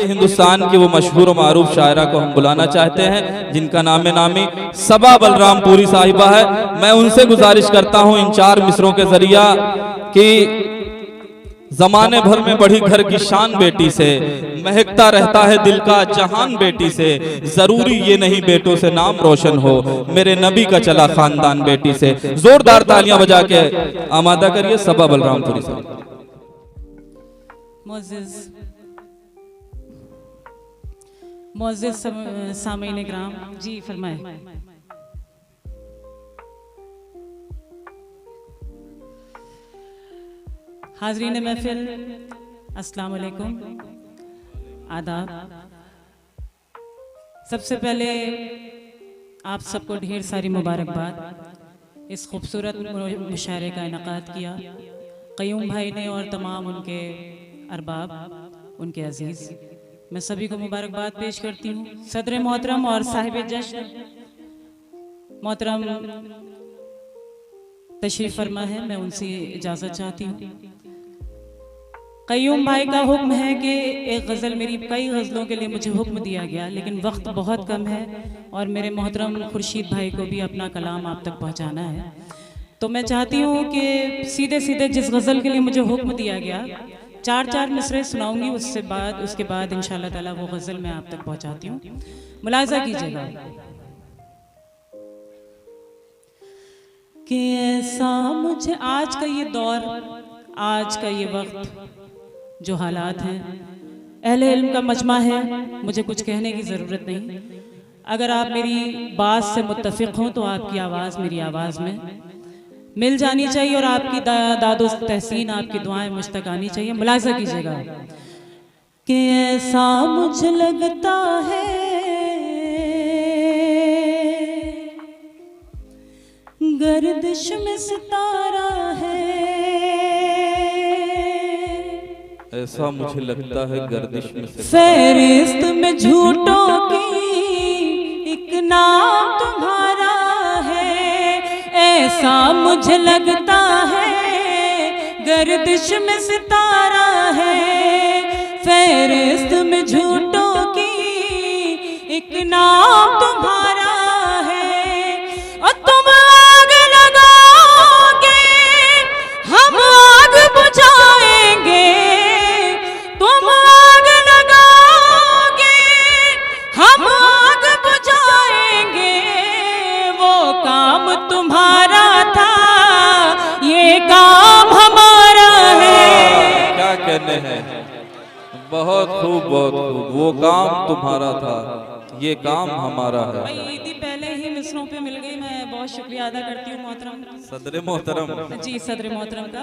आइए हिंदुस्तान की वो मशहूर और मारूफ शायरा को हम बुलाना चाहते हैं, जिनका नामी सबा बलरामपुरी साहिबा है। मैं उनसे गुजारिश करता हूं इन 4 मिसरों के जरिया कि जमाने भर में बढ़ी घर की शान बेटी से, महकता रहता है दिल का जहान बेटी से, जरूरी ये नहीं बेटों से नाम रोशन हो, मेरे नबी का चला खानदान बेटी से। जोरदार तालियां बजा के आमादा करिए सबा बलरामपुरी साहिबा। मोअज़्ज़िज़ सामीन किराम, जी फरमाए। हाज़रीन महफ़िल, अस्सलाम वालेकुम, आदाब। सबसे पहले आप सबको ढेर सारी मुबारकबाद। इस खूबसूरत मुशायरे का इनक़ाद किया क़य्यूम भाई ने और तमाम उनके अरबाब, उनके अजीज़, मैं सभी को मुबारकबाद पेश करती हूँ। सदर मोहतरम और साहिब जश्न मोहतरम तशरीफ़ फरमा है, मैं उनसे इजाज़त चाहती हूँ। क़य्यूम भाई का हुक्म है कि एक गज़ल, मेरी कई गज़लों के लिए मुझे हुक्म दिया गया, लेकिन वक्त बहुत कम है और मेरे मोहतरम खुर्शीद भाई को भी अपना कलाम आप तक पहुँचाना है। तो मैं चाहती हूँ कि सीधे सीधे जिस गज़ल के लिए मुझे हुक्म दिया गया 4 मिसरे सुनाऊंगी, उसके बाद इंशाअल्लाह ताला वो गज़ल मैं आप तक पहुँचाती हूँ। मुलाज़ा कीजिएगा कि ऐसा मुझे आज का ये दौर, आज का ये वक्त, जो हालात हैं, अहले इल्म का मजमा है, मुझे कुछ कहने की ज़रूरत नहीं। अगर आप मेरी बात से मुत्तफ़िक़ हों तो आपकी आवाज़ मेरी आवाज़ में मिल जानी चाहिए और आपकी दादो तहसीन, आपकी दुआएं मुझ तक आनी चाहिए। मुलाज़ा कीजिएगा कि ऐसा मुझे लगता है गर्दिश में सितारा है, ऐसा मुझे लगता है गर्दिश में फ़हरिस्त में झूठों की एक नाम तुम्हारा है। ऐसा मुझे लगता है गर्दिश में सितारा है, फ़हरिस्त में झूठों की एक नाम तुम्हारा है। और तुम आग लगाओगे हम आग बुझाएंगे, तुम आग लगाओगे हम आग बुझाएंगे। वो काम तुम्हारा था, ये काम हमारा है। क्या कहने हैं, बहुत खूब बहुत खूब। वो काम तुम्हारा था, ये काम हमारा है। ईदी पहले ही मिसरों पे मिल गई, मैं बहुत शुक्रिया अदा करती हूँ मोहतरम सदर मोहतरम, जी सदर मोहतरम का।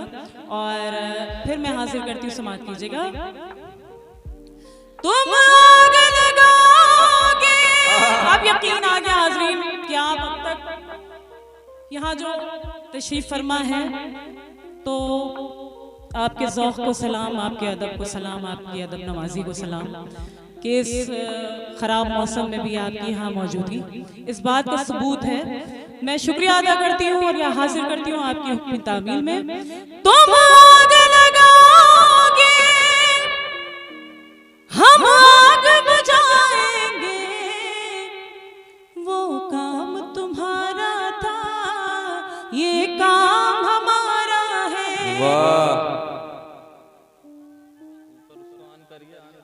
और फिर मैं हाजिर करती हूँ, समाअत कीजिएगा। तुम आग लगाओगे, अब यकीन आ गया हाज़रीन कि आप अब तक यहाँ जो तशरीफ़ फरमा है, तो आपके ज़ौक़ को सलाम, आपके अदब को सलाम, आपकी अदब नवाजी को सलाम कि इस ख़राब मौसम में भी आपकी यहाँ मौजूदगी इस बात का सबूत है। मैं शुक्रिया अदा करती हूँ और यह हाजिर करती हूँ आपकी हुक्म तामील में। तुम आग लगाओगे हम आग बुझाएंगे, वो काम तुम्हारा था, ये काम हमारा है। वाह,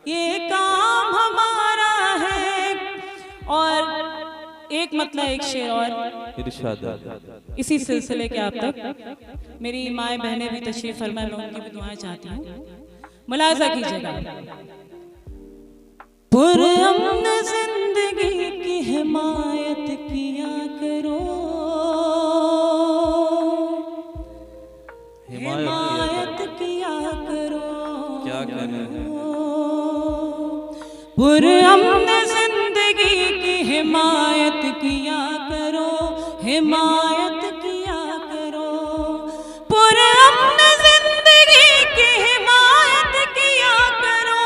ये काम हमारा है। और एक मतलब एक शेर और इरशाद इसी सिलसिले के आप तक। मेरी माएँ बहनें भी तशरीफ़ फरमा, मैं उनकी भी दुआएं चाहती हूँ। मुलाज़ा कीजिएगा। पुरअमन ज़िंदगी की हिमायत किया करो, हिमायत किया करो। क्या कहने हैं, पुरअमन ज़िंदगी की हिमायत किया करो, हिमायत किया करो। पुरअमन ज़िंदगी की हिमायत किया करो,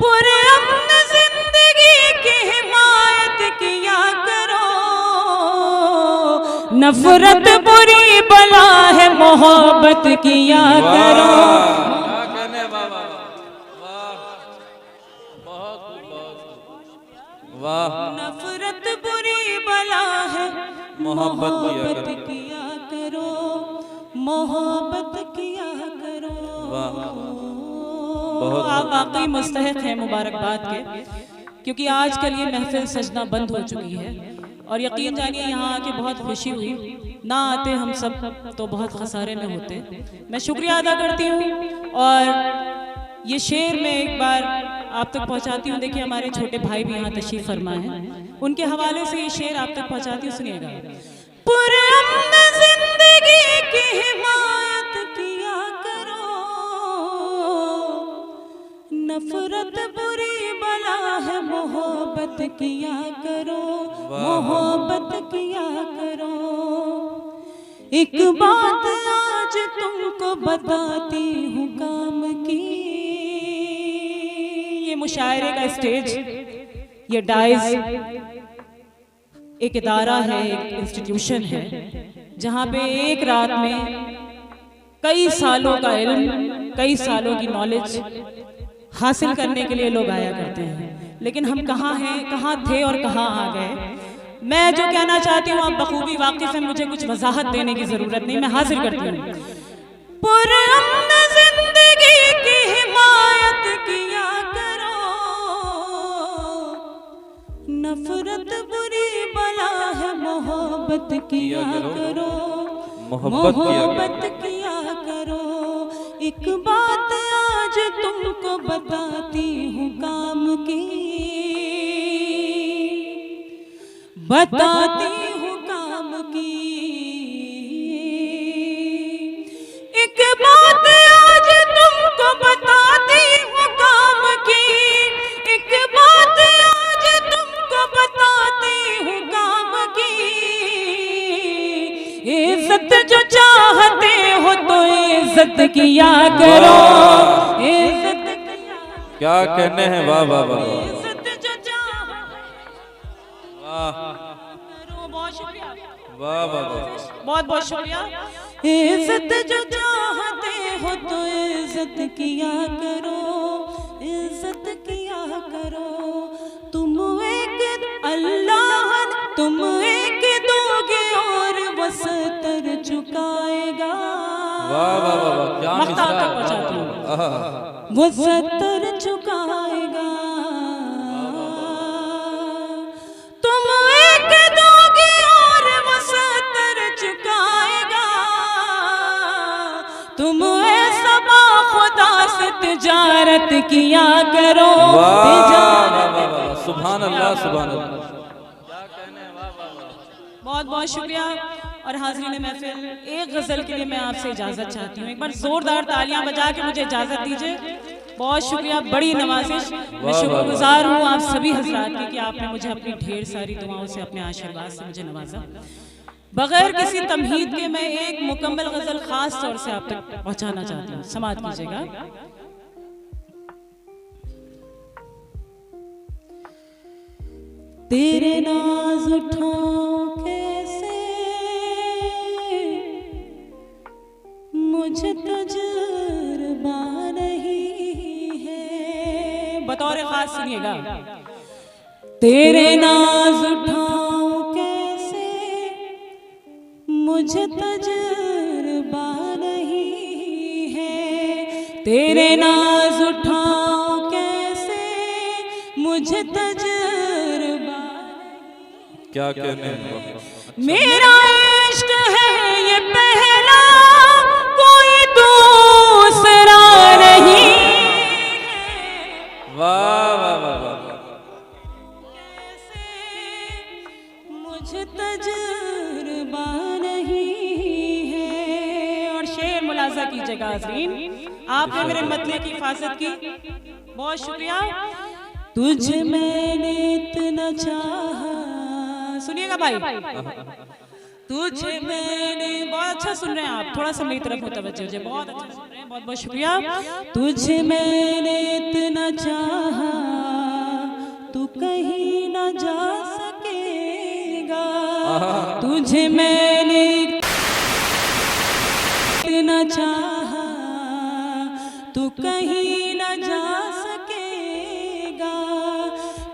पुरअमन ज़िंदगी की हिमायत किया करो। नफ़रत बुरी बला है, मोहब्बत किया करो। मोहब्बत किया करो, मोहब्बत किया करो। आप वाकई मुस्तहिक हैं मुबारकबाद के, क्योंकि आजकल ये महफिल सजना बंद हो चुकी है और यकीन जानिए यहाँ आके बहुत खुशी हुई। ना आते हम सब तो बहुत खसारे में होते। मैं शुक्रिया अदा करती हूँ और ये शेर में एक बार आप तक पहुँचाती हूँ। देखिए हमारे छोटे भाई भी यहाँ तशरीफ फरमा हैं, उनके हवाले से ये शेर आप तक पहुँचाती हूँ, सुनिएगा। पुरअमन जिंदगी की हिमायत किया करो, नफरत बुरी बला है, मोहब्बत किया करो, मोहब्बत किया करो। एक बात आज तुमको बताती हूँ काम की। ये मुशायरे का स्टेज, ये डाइज एक इदारा है, एक इंस्टीट्यूशन है, जहाँ पे एक रात में कई सालों का इल्म, कई सालों की नॉलेज हासिल करने के लिए लोग आया करते हैं। लेकिन हम कहाँ हैं, कहाँ थे और कहाँ आ गए। मैं जो कहना चाहती हूँ आप बखूबी वाकिफ हैं, मुझे कुछ वजाहत देने की जरूरत नहीं, मैं हासिल करती हूँ। पुरअमन जिंदगी की हिमायत किया करो, नफरत बुरी बला है, मोहब्बत किया करो, मोहब्बत किया करो। एक बात आज तुमको बताती हूँ काम की, बताती हूँ काम की। एक बात आज तुमको बताती हूँ काम की, एक बात आज तुमको बताती हूँ काम की। इज्जत जो चाहते हो तो इज्जत किया करो, इज्जत क्या कहने हैं। वाह वाह वाह, इज्जत जो चाहते वाह बहुत शुक्रिया, वाह वाह, बहुत बहुत शुक्रिया। इज्जत जो चाहते हो तो इज्जत किया करो, इज्जत किया करो। तुम एक अल्लाह, तुम एक दोगे और वो सतर चुकाएगा। वाह वाह वाह, क्या मख्ता तक पहुंचाती हूँ, वो सतर चुकाएगा। तुम एक दोगे और वो सतर चुकाएगा। तुम ऐसा खुदा से तिजारत किया करो, तिजारत। सुभान अल्लाह, सुभान अल्लाह। बहुत बहुत शुक्रिया। और हाज़रीन महफिल, एक गज़ल के लिए मैं आपसे इजाज़त चाहती हूँ। एक बार जोरदार तालियां बजा के मुझे इजाज़त दीजिए। बहुत शुक्रिया, बड़ी नवाजिश। मैं शुक्रगुजार हूँ आप सभी हजरात की कि आपने मुझे अपनी ढेर सारी दुआओं से, अपने आशीर्वाद से मुझे नवाजा। बगैर किसी तमहीद के मैं एक मुकम्मल गज़ल खास तौर से आप तक पहुँचाना चाहती हूँ, समाअत कीजिएगा। तेरे नाज उठाऊं कैसे, मुझे तजुर्बा नहीं है। बतौर खास सुनिएगा। तेरे नाज उठाऊं कैसे, मुझे तजुर्बा नहीं है। तेरे नाज उठाऊं कैसे, मुझे तजुर्बा। क्या कहने हैं। मेरा इश्क है ये पहला, कोई दूसरा नहीं। वाह वाह वाह वाह, कैसे मुझे तजुर्बा नहीं है। और शेर मुलाजा कीजिएगा हाज़रीन, आपने मेरे मतले की हिफाजत की, बहुत शुक्रिया। तुझे मैंने इतना चाहा, सुनिएगा भाई। तुझे मैंने, बहुत अच्छा सुन रहे हैं आप, थोड़ा सा मेरी तरफ मुतवज्जो हो जाए। बहुत अच्छा सुन रहे हैं, बहुत बहुत शुक्रिया। तुझे मैंने इतना चाहा, तू कहीं ना जा सकेगा। तुझे मैंने इतना चाहा, तू कहीं ना जा सकेगा।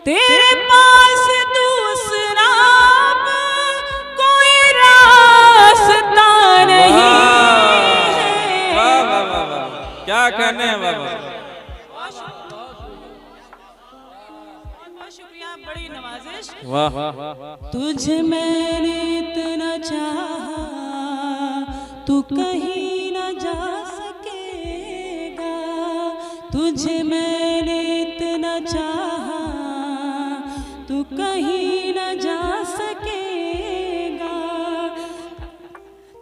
तेरे पास दूसरा कोई क्या कहने हैं बाबा। बहुत शुक्रिया, बड़ी नवाजिश। वाह तुझे मैंने इतना चाहा, तू कहीं न जा सकेगा। तुझे मैंने इतना चाहा, तू कहीं न जा सकेगा।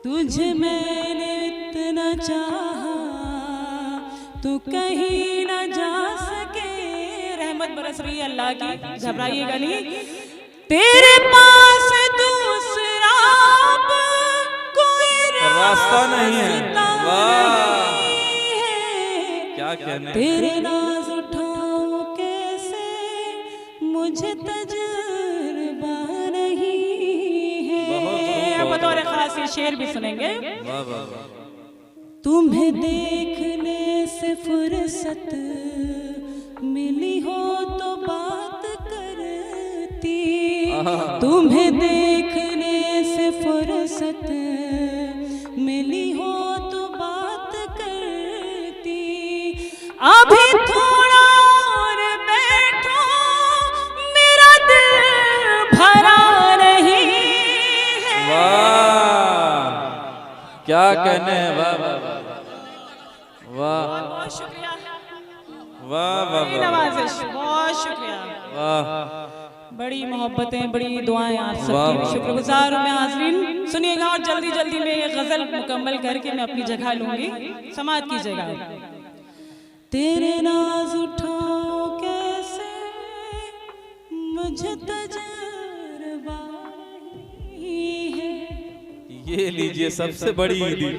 तुझे मैंने इतना चाहा, तू कहीं न जा सके। रहमत बरस रही है अल्लाह की, घबराइएगा नहीं। तेरे पास दूसरा कोई रास्ता नहीं है। वाह क्या कहने। तेरे नाज उठाओ कैसे, मुझे तजुर्बा नहीं है। बतौर खास ये शेर भी सुनेंगे। वाह वाह। तुम्हें देखने से फुर्सत मिली हो तो बात करती। तुम्हें देखने से फुर्सत मिली हो तो बात करती। अभी थोड़ा और बैठो, मेरा दिल भरा नहीं है। वाह क्या कहने हैं। वाह वाह वाह बहुत शुक्रिया, वाह वाह बड़ी नवाजिश, बहुत शुक्रिया। वाह बड़ी मोहब्बतें, बड़ी दुआएं आप वाह, सबकी वाह। शुक्रगुजार हूं मैं। हाज़रीन सुनिएगा और जल्दी जल्दी में ये गजल मुकम्मल करके मैं अपनी जगह लूंगी, समाअत कीजिएगा। तेरे नाज उठाओ कैसे, मुझे तजुर्बा नहीं है। ये लीजिए सबसे बड़ी ईदी।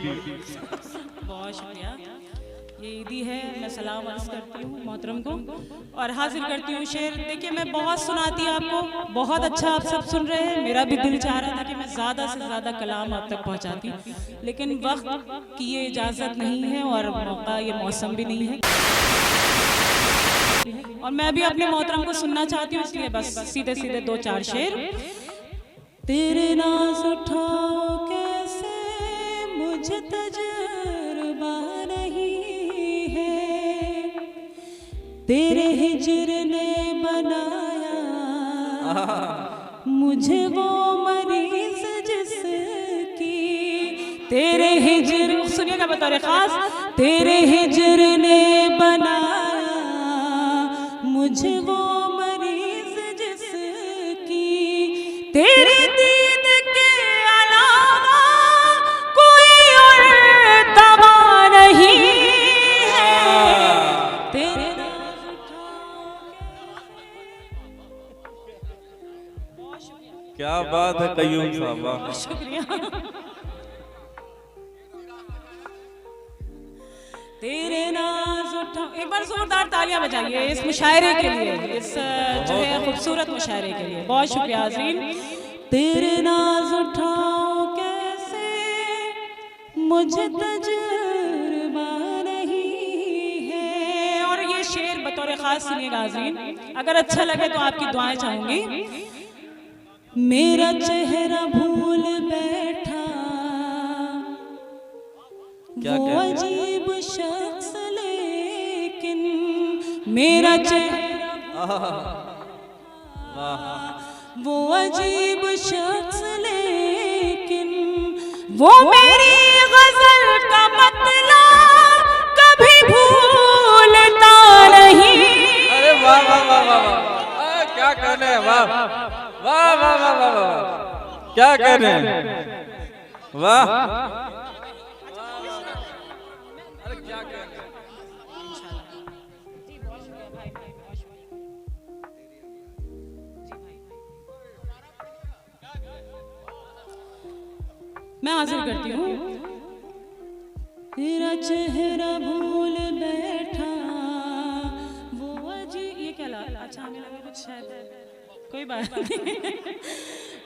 बहुत शुक्रिया। ये ईदी है, मैं सलाम अर्ज करती हूँ मोहतरम को और हाजिर करती हूँ शेर। देखिए मैं बहुत सुनाती आपको, बहुत अच्छा आप सब सुन रहे हैं। मेरा भी दिल चाह रहा था कि मैं ज़्यादा से ज़्यादा कलाम आप तक पहुँचाती, लेकिन वक्त की ये इजाज़त नहीं है और मौका, ये मौसम भी नहीं है। और मैं भी अपने मोहतरम को सुनना चाहती हूँ, इसलिए बस सीधे सीधे 2-4 शेर। तेरे नाज उठाओ कैसे, मुझे तजुर्बा नहीं है। तेरे हिजर ने बनाया मुझे वो मरीज जिसकी। तेरे हिजर, सुनिएगा बतौर खास। तेरे हिजर ने बनाया मुझे वो मरीज जिसकी। तेरी दीद के अलावा कोई और दवा नहीं है। तेरे नाज उठाओ। क्या बात है कयूम साहब। वाह शुक्रिया। तेरे नाज उठाओ, एक बार जोरदार तालियां बजाइए इस मुशायरे के लिए, इस जो है खूबसूरत मुशायरे के लिए। बहुत शुक्रिया हाज़रीन। तेरे नाज उठाओ कैसे, मुझे तजुर्बा नहीं है। और ये शेर बतौर खास सुनिएगा हाज़रीन, अगर अच्छा लगे तो आपकी दुआएं चाहूंगी। मेरा चेहरा भूल बैठा वो अजीब शख्स, लेकिन मेरा चेहरा वो अजीब शख्स, लेकिन वो मेरी गजल का मतलब कभी भूलता नहीं। अरे वाह वाह वाह वाह वाह। क्या कहने हैं। वाह वाह वाह वाह वाह वाह। क्या कहने हैं। वाह अरे क्या कहने हैं। मैं हाजिर करती हूँ। तेरा चेहरा भूल बैठा वो अजीब, ये क्या लगा? अच्छा हमें लगा कुछ शायद, कोई बात नहीं।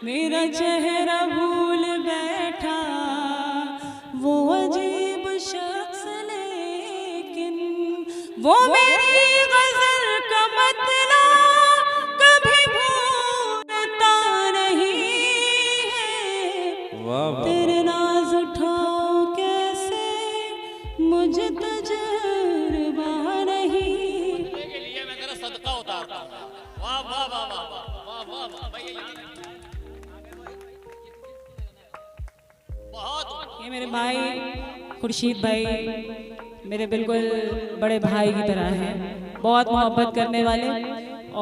मेरा चेहरा भूल बैठा वो अजीब शख्स, लेकिन वो मेरी गजल का मतलब कभी भूलता नहीं है। वाह वाह। तेरे नाज उठाओ कैसे, मुझे तजुर्बा ये मेरे भाई खुर्शीद भाई मेरे बिल्कुल बड़े भाई की तरह हैं, बहुत मोहब्बत करने वाले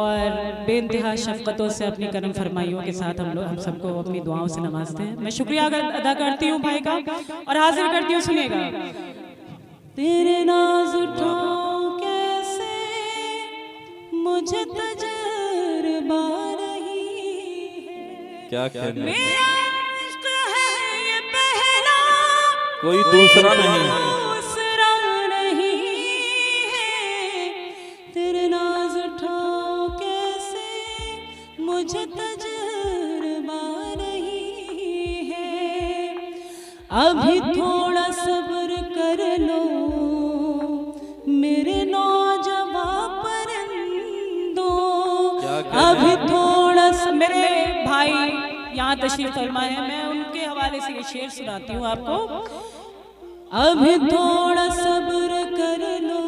और बेइंतहा शफ़क़तों से अपनी करम फरमाइयों के साथ हम सबको अपनी दुआओं से नवाजते हैं। मैं शुक्रिया अदा करती हूँ भाई का और हाजिर करती हूँ, सुनिएगा। तेरे नाज़ उठाओ कैसे मुझे तजुर्बा नहीं है, क्या कहना, मेरा इश्क है ये पहला, कोई दूसरा नहीं है। तेरे नाज़ उठाओ कैसे मुझे तजुर्बा नहीं है, अभी थोड़ा सब्र कर लो मेरे नौजवान परिंदों, अभी थोड़ा मेरे भाई यहाँ तशरीफ फरमा है, मैं उनके हवाले से ये शेर सुनाती हूँ आपको। अभी थोड़ा सब्र कर लो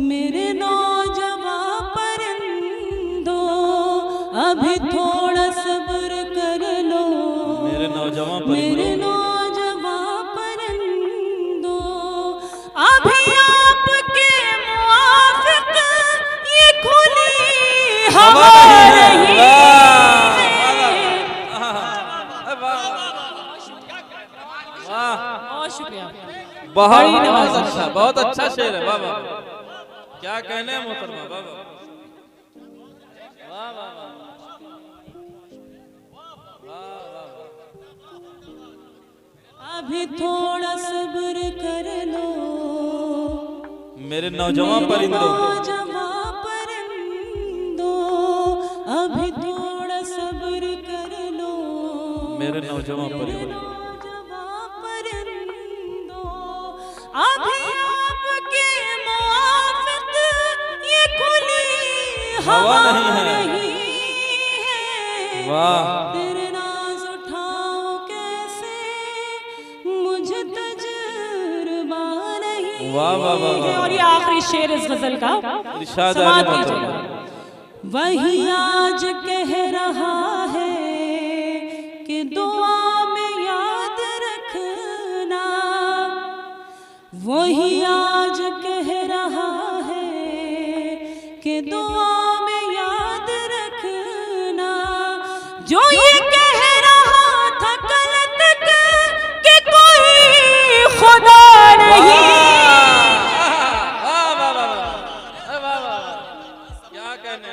मेरे नौजवान परिंदों, अभी थोड़ा सब्र कर लो मेरे नौजवान परिंदों, अभी आपके मुआफिक ये खुली हवा नहीं है। बहुत शुक्रिया, बहुत अच्छा शेर है। वाह वाह, क्या कहने हैं मोहतरमा, वाह वाह वाह वाह वाह। अभी थोड़ा सब्र कर लो मेरे नौजवान परिंदों, अभी थोड़ा सब्र कर लो मेरे नौजवान परिंदों, अभी आपके मुआफिक ये खुली हवा नहीं है। वाह, तेरे नाज़ उठाओ कैसे मुझे तजुर्बा नहीं वाह वाह वाह। है। और ये आखिरी शेर इस गजल का इरशाद समाअत आगे कीजिएगा। वही आज कह रहा है कि दुआ में याद रखना, वही आज कह रहा है कि दुआ में याद रखना, जो ये कह रहा था कल तक कि कोई खुदा नहीं। क्या कहने,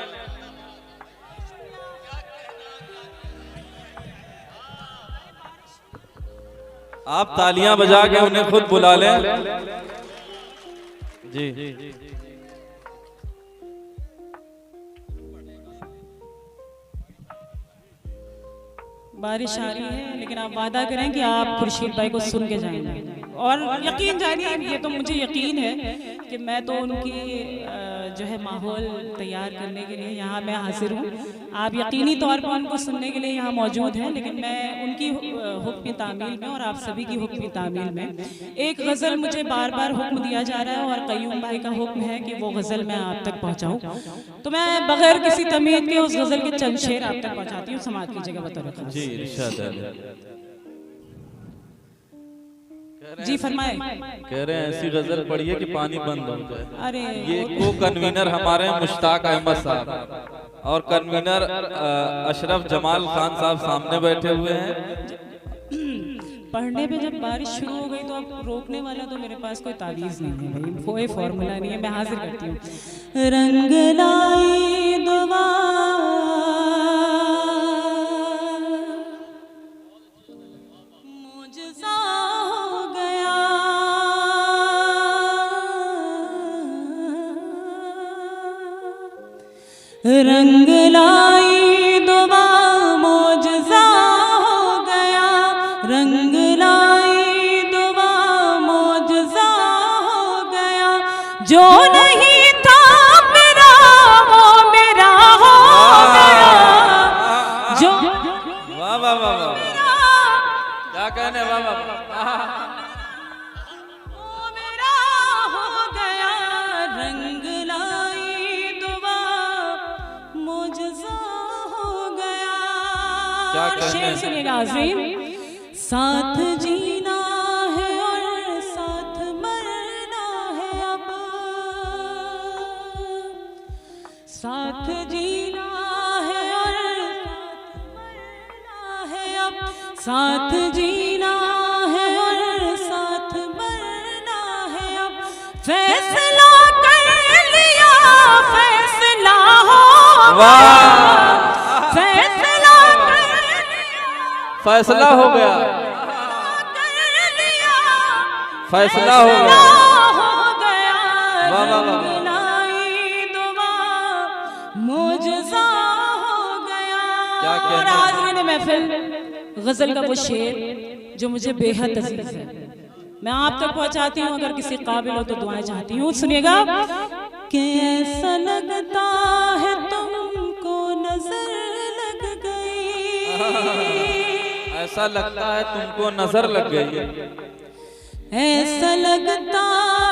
आप तालियां बजा के उन्हें खुद बुला लें जी। बारिश आ रही है लेकिन आप वादा करें कि आप खुर्शीद भाई को सुन के जाएंगे, और यकीन जानिए ये तो मुझे यकीन है कि मैं तो उनकी जो है माहौल तैयार करने के लिए यहाँ मैं हाजिर हूँ। आप यकीनी तौर पर उनको सुनने के लिए यहाँ मौजूद हैं, लेकिन मैं उनकी हुक्म तामील में और आप सभी की हुक्म तामील में एक गज़ल मुझे बार बार हुक्म दिया जा रहा है और कयूम भाई का हुक्म है कि वो गज़ल मैं आप तक पहुँचाऊँ, तो मैं बगैर किसी तमीद के उस गज़ल के चंद शेर आप तक पहुँचाती हूँ। समाअत कीजिएगा बतौर खास। जी इरशाद जी फरमाए। कह रहे हैं ऐसी गजल पढ़िए कि पानी बंद हो जाए। अरे ये को कन्वीनर हमारे मुश्ताक अहमद साहब और कन्वीनर अशरफ जमाल खान साहब सामने बैठे हुए हैं। पढ़ने पे जब बारिश शुरू हो गई तो अब रोकने वाला तो मेरे पास कोई तावीज़ नहीं है भाई, कोई फॉर्मूला नहीं है। मैं हाजिर करती हूँ। रंग लाई दुआ मुझसा हो गया, रंग लाई दुआ मुझसा हो गया, रंग लाई दुआ मुझसा हो गया, जो नहीं था मेरा वो मेरा हो गया, जो वाह वाह वाह वाह, क्या कहने, वाह वाह, वो मेरा हो गया, रंग लाई दुआ मुझसा हो गया। क्या कहने? शेर सुनिएगा अज़ीम। साथ जीना है और साथ मरना है अब, साथ जीना है और साथ मरना है अब, साथ जीना है और साथ मरना है अब। फैसला कर लिया, फैसला हो फैसला हो गया, फैसला हो गया, वाह वाह मुझसा हो गया। क्या और आज़रीन महफिल, गजल का वो शेर जो मुझे बेहद अजीज है, मैं आप तक पहुंचाती हूँ, अगर किसी काबिल हो तो दुआएं चाहती हूँ। सुनिएगा। कैसा लगता है तुमको नजर लग गई, ऐसा लगता है तुमको नजर लग गई, ऐसा लगता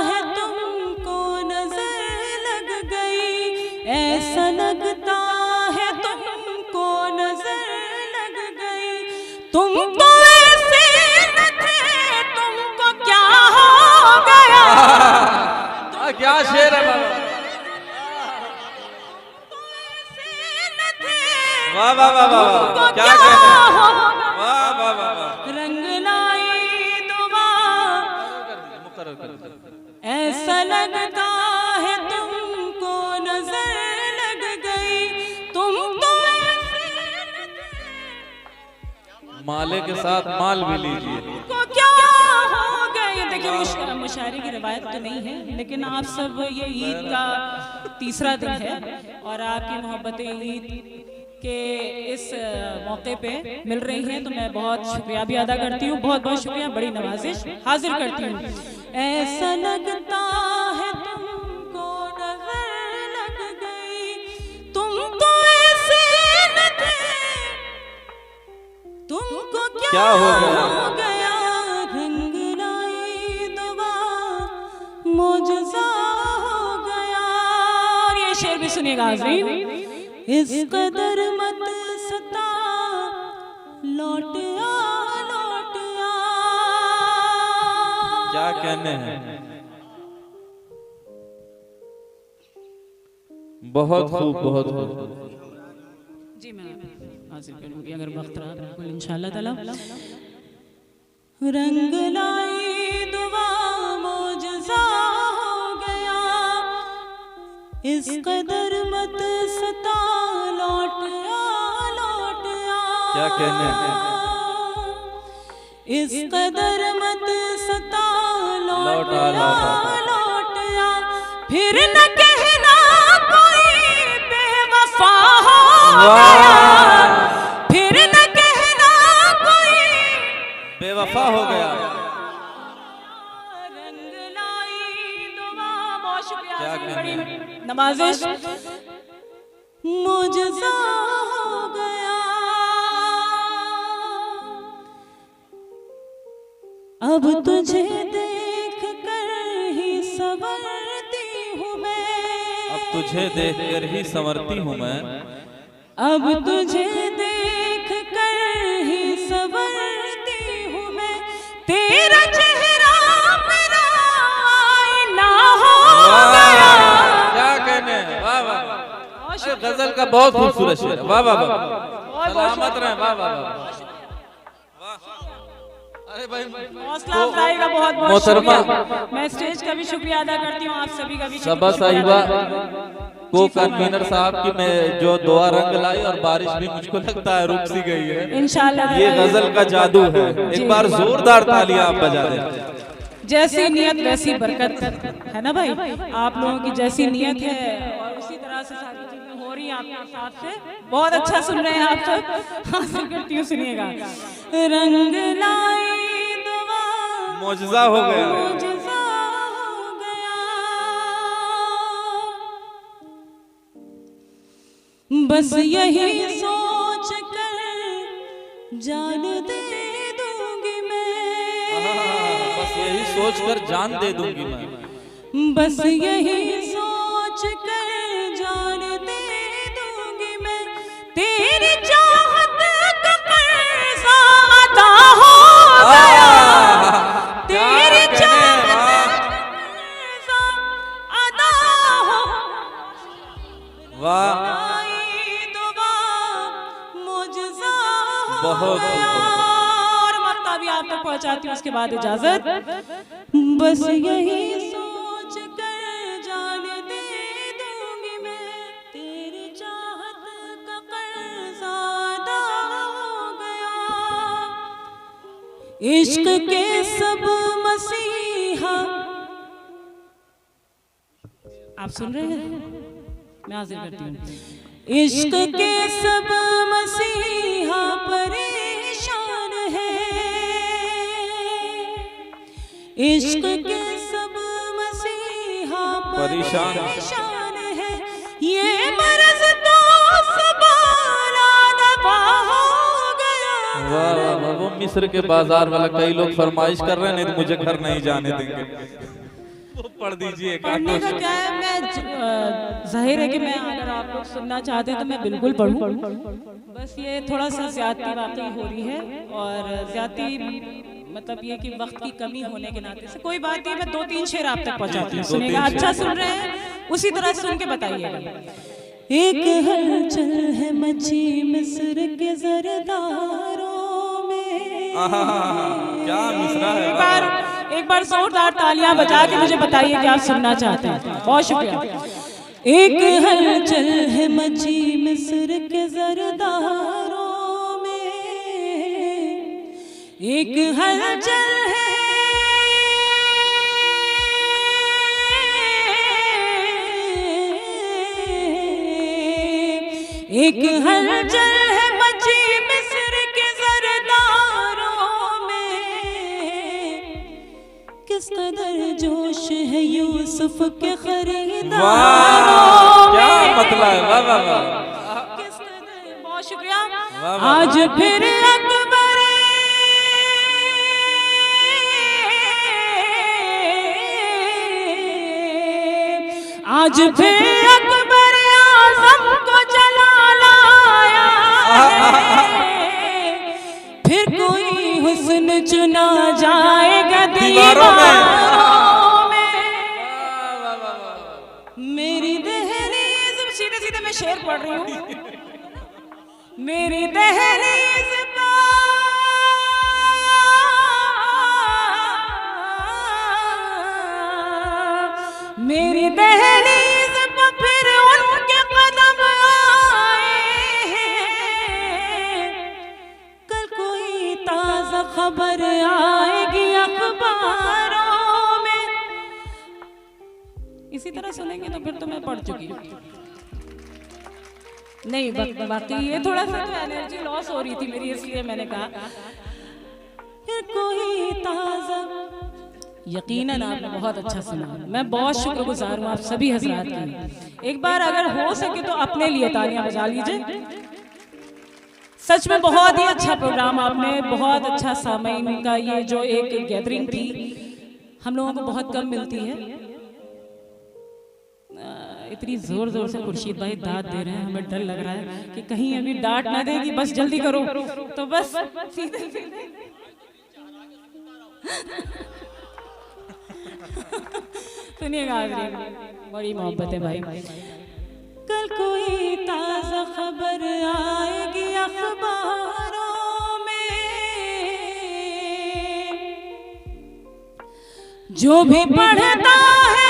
है तुमको नजर लग गई, ऐसा लगता है तुमको नजर लग गई। तुमको ऐसे न थे, तुमको क्या हो गया। क्या शेर है बाबा, वाह वाह वाह वाह, क्या कहना है, वाह वाह वाह। रंग लाई दुआ, ऐसा लगता है तुमको नजर लग गई, तुमको माले के साथ माल भी लीजिए, को क्या हो गए। देखिए मुशायरे की रिवायत तो नहीं है, लेकिन आप सब ये ईद का तीसरा दिन है और आपकी मोहब्बतें ईद के इस मौके पे मिल रही हैं, तो मैं बहुत शुक्रिया भी अदा करती हूँ, बहुत बहुत शुक्रिया, बड़ी नवाजिश हाजिर करती हूँ। ऐसा लगता है तुमको नजर लग गई, तुमको ऐसे न थे, तुमको क्या हो गया। रंग लाई दुआ, मुझसा हो गया। और ये शेर भी सुनिएगा आज़रीन। इस कदर मत सता, लौट आ, लौट आ। क्या कहने हैं, बहुत खूब, बहुत खूब। जी मैं हाजिर करूंगी अगर वक्त रहा, बिल्कुल इंशाअल्लाह ताला। रंग लाई दुआ, मुझसा हो गया, इस कदर मत सता, लौट आ, लौट आ। क्या कहने हैं, इस कदर मत सता, लौट लौट आ, आ, लौट आ। फिर न कहना कोई बेवफा हो गया, फिर न कहना कोई बेवफा हो गया। रंग लाई दुआ, बहुत शुक्रिया, क्या कहने हैं, बड़ी नवाजिश, मुझसा हो गया। अब तुझे देख कर ही संवरती हूँ मैं, अब तुझे देख कर ही संवरती हूँ मैं, अब तुझे देख कर ही संवरती हूँ मैं, तेरा चेहरा मेरा आईना हो गया। क्या कहने हैं, वाह वाह। अरे गजल का बहुत खूबसूरत शेर, वाह वाह वाह, सलामत रहे, वाह वाह वाह। अरे भाई हौसला अफजाई का बहुत बहुत मोहतरमा, शुक्रिया। मैं स्टेज का भी शुक्रिया अदा करती हूँ, आप सभी का भी सबा शुक्रिया साहिबा अदा करती हूँ। को कन्वीनर साहब की मैं जो दुआ रंग लाई, और बारिश भी मुझको लगता है रुक सी गई है। इंशाल्लाह ये गजल का जादू है, एक बार जोरदार तालियां आप बजा दें। जैसी नियत वैसी बरकत है ना भाई, आप लोगों की जैसी नियत है और उसी तरह से सारी चीजें हो रही हैं आपके हिसाब से। बहुत अच्छा सुन रहे हैं आप सब, हासिल करती हूँ, सुनिएगा। रंग लाई दुआ, मौजज़ा हो गया, मुझसा हो गया, बस यही सोच कर जान दे दूंगी मैं, बस यही सोच कर जान दे दूंगी मैं, बस यही सोच कर जान दे दूंगी मैं, तेरी चाहत का कर्जा अदा हो बहुत और मक्ता भी आप तक पहुंचाती हूँ। उसके बाद इजाजत। बस यही सोच कर जान दे दूंगी मैं, तेरी चाहत का कर्जा अदा हो गया। इश्क के सब मसीहा, आप सुन रहे हैं, मैं हाजिर करती हूँ। इश्क के सब मसीहा परेशान है, इश्क के सब मसीहा परेशान है। ये मर्ज तो सबारा दवा हो गया। वाह वाह वाह, वो मिस्र के बाजार वाला कई लोग फरमाइश कर रहे हैं, नहीं तो मुझे घर नहीं जाने देंगे। वो पढ़ दीजिए। पढ़ने का क्या है, मैं जाहिर है कि मैं अगर आप लोग सुनना चाहते हैं तो मैं बिल्कुल पढ़ूं। बस ये थोड़ा सा ज्यादती वाकई हो रही है, और ज्यादती मतलब ये कि वक्त की कमी होने के नाते से। कोई बात नहीं, मैं 2-3 शेर आप तक पहुंचाती हूँ, सुनेगा। अच्छा सुन रहे हैं, उसी तरह सुन के बताइएगा। एक हलचल है मची मिस्र के जरदारों में। क्या मिसरा है। एक बार जोरदार तालियां बजा के मुझे बताइए कि आप सुनना चाहते हैं। बहुत शुक्रिया। एक हलचल है मची मिस्र के जरदारों में, एक हलचल है, एक हलचल है मची मिस्र के जरदारों में। किस कदर जोश है यूसुफ के खरीदारों क्या में। मतलब है। वाह वाह वाह, किस कदर, बहुत शुक्रिया। वाह वाह। आज फिर अकबर आज फिर अकबर आज़म को जला लाया है। फिर कोई हुस्न चुना जाएगा दीवारों में। मेरी दहलीज, सीधे सीधे मैं शेर पढ़ रही हूँ। मेरी दहलीज मेरी दहलीज पर फिर उनके कदम आए हैं। कल कोई ताज़ा खबर आएगी अखबारों में। इसी तरह सुनेंगे तो फिर तो मैं पढ़ चुकी हूँ। नहीं, बाकी ये थोड़ा सा तो एनर्जी लॉस हो रही थी मेरी, इसलिए मैंने कहा फिर कोई ताज़ा। यकीनन आपने बहुत अच्छा सुना, मैं बहुत शुक्रगुजार हूँ आप सभी हजरात की। एक बार अगर हो सके तो अपने लिए तालियां बजा लीजिए। सच में बहुत ही अच्छा प्रोग्राम आपने, बहुत अच्छा सामईन का ये जो एक गैदरिंग थी, हम लोगों को बहुत कम मिलती है। इतनी जोर जोर से खुर्शीद भाई दाद दे रहे हैं, हमें डर लग रहा है कि कहीं अभी डांट ना देगी। बस जल्दी करो, तो बस सीधे सीधे सुनिएगा। बड़ी मोहब्बत है भाई। कल कोई ताज़ा खबर आएगी अखबारों में, जो भी पढ़ता है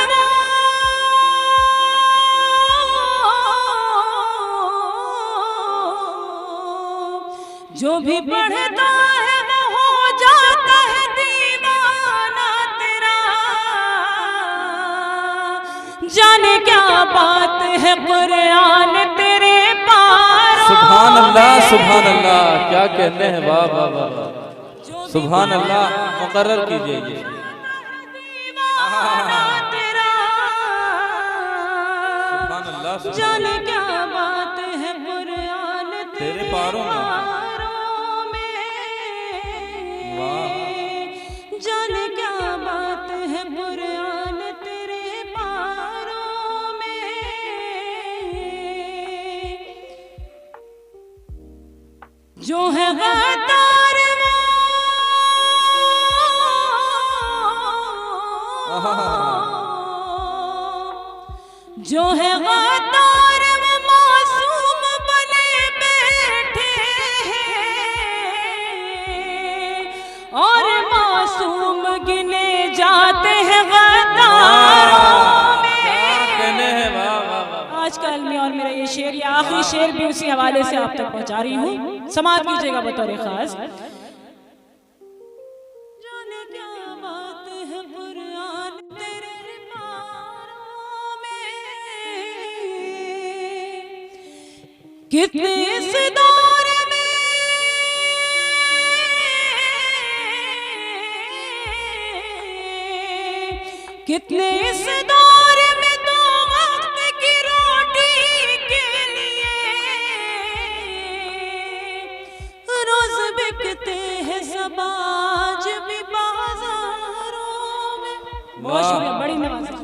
जो भी पढ़ता है वो हो जाता है दीवाना तेरा। जाने क्या बात है कुरान तेरे पारों। सुभान अल्लाह, क्या कहने हैं। वाह वाह वाह, सुभान अल्लाह। मुकर्रर कीजिए ये। सुभान अल्लाह, जाने क्या बात है कुरान तेरे पारों में। जाने क्या बात है कुरान तेरे पारों में। जो है गद्दार जो है गद्दार वो मासूम बने बैठे हैं। शेर भी उसी हवाले से आप तक पहुंचा रही हूँ, समाप्त कीजिएगा बतौर खास। जाने क्या बात है कुरान तेरे पारों में, कितने इस दौर में कितने इस दौर में तो वक्त की रोटी के लिए रोज बिकते हैं सब आज भी बाजारों में। बहुत शुक्रिया, बड़ी नवाज़।